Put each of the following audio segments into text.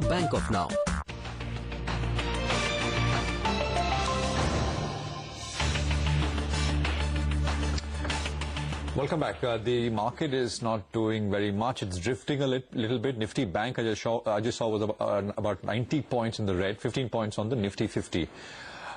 the bank of now. Welcome back. The market is not doing very much. It's drifting a little bit. Nifty Bank, I just saw was about 90 points in the red, 15 points on the Nifty 50.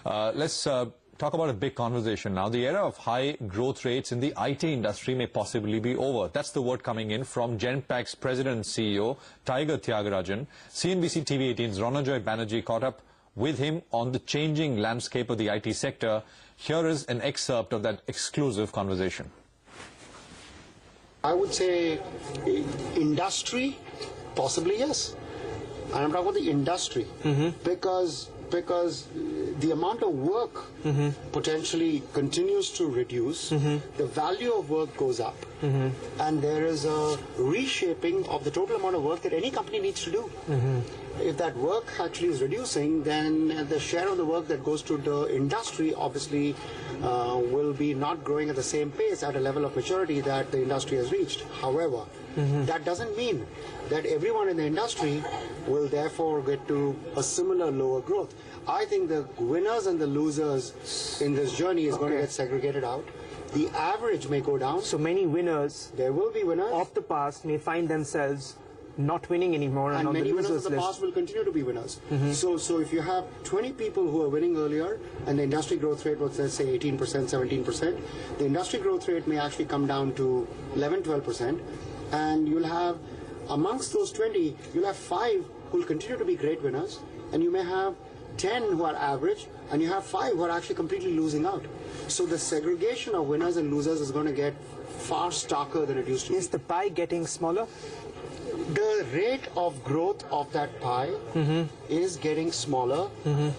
Let's talk about a big conversation now. The era of high growth rates in the IT industry may possibly be over. That's the word coming in from Genpact's president and CEO, Tyagarajan. CNBC TV 18's Ronojoy Banerjee caught up with him on the changing landscape of the IT sector. Here is an excerpt of that exclusive conversation. I would say industry, possibly yes. And I'm talking about the industry because the amount of work potentially continues to reduce, the value of work goes up, and there is a reshaping of the total amount of work that any company needs to do. If that work actually is reducing, then the share of the work that goes to the industry obviously will be not growing at the same pace at a level of maturity that the industry has reached. However, that doesn't mean that everyone in the industry will therefore get to a similar lower growth. I think the winners and the losers in this journey is going to get segregated out. The average may go down. So many winners, there will be winners of the past may find themselves not winning anymore, and on many the winners losers of the list. past will continue to be winners. So if you have 20 people who are winning earlier and the industry growth rate was, let's say, 18%, 17%, the industry growth rate may actually come down to 11, 12%, and you'll have, amongst those 20, you'll have 5 who will continue to be great winners, and you may have 10 who are average, and you have 5 who are actually completely losing out. So the segregation of winners and losers is going to get far starker than it used to be. Is the pie getting smaller? The rate of growth of that pie is getting smaller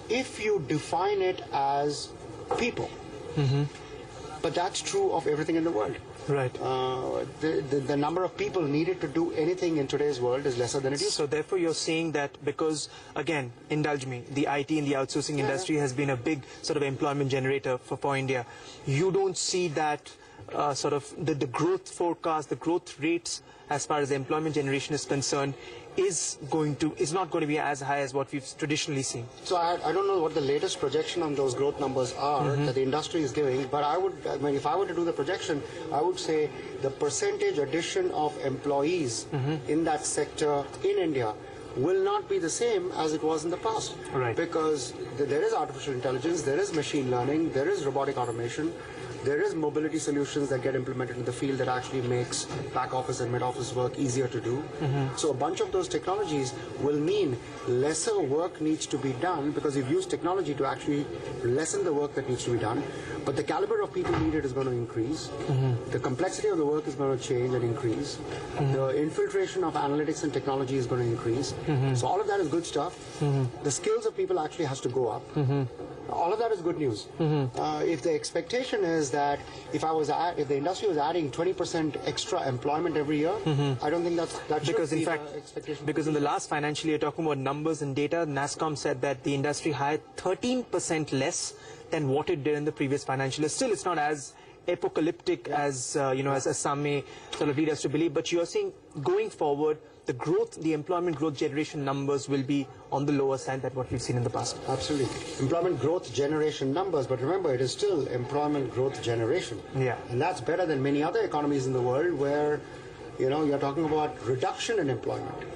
if you define it as people. But that's true of everything in the world. Right. The number of people needed to do anything in today's world is lesser than it used to. So therefore you're saying that because, again, indulge me, the IT and the outsourcing industry has been a big sort of employment generator for India. You don't see that sort of the growth forecast, the growth rates as far as the employment generation is concerned is not going to be as high as what we've traditionally seen. So I don't know what the latest projection on those growth numbers are that the industry is giving, but if I were to do the projection, I would say the percentage addition of employees in that sector in India will not be the same as it was in the past. Right. Because there is artificial intelligence, there is machine learning, there is robotic automation, there is mobility solutions that get implemented in the field that actually makes back office and mid office work easier to do. So a bunch of those technologies will mean lesser work needs to be done because you've used technology to actually lessen the work that needs to be done. But the caliber of people needed is going to increase. The complexity of the work is going to change and increase. The infiltration of analytics and technology is going to increase. So all of that is good stuff. The skills of people actually has to go up. All of that is good news. If the expectation is that if the industry was adding 20% extra employment every year, I don't think that should be the expectation. Because in the last financial year, talking about numbers and data, NASSCOM said that the industry hired 13% less than what it did in the previous financial year. Still, it's not as apocalyptic as some may sort of lead us to believe. But you are saying going forward, the employment growth generation numbers will be on the lower side than what we've seen in the past. Absolutely. Employment growth generation numbers, but remember, it is still employment growth generation. Yeah. And that's better than many other economies in the world where, you're talking about reduction in employment.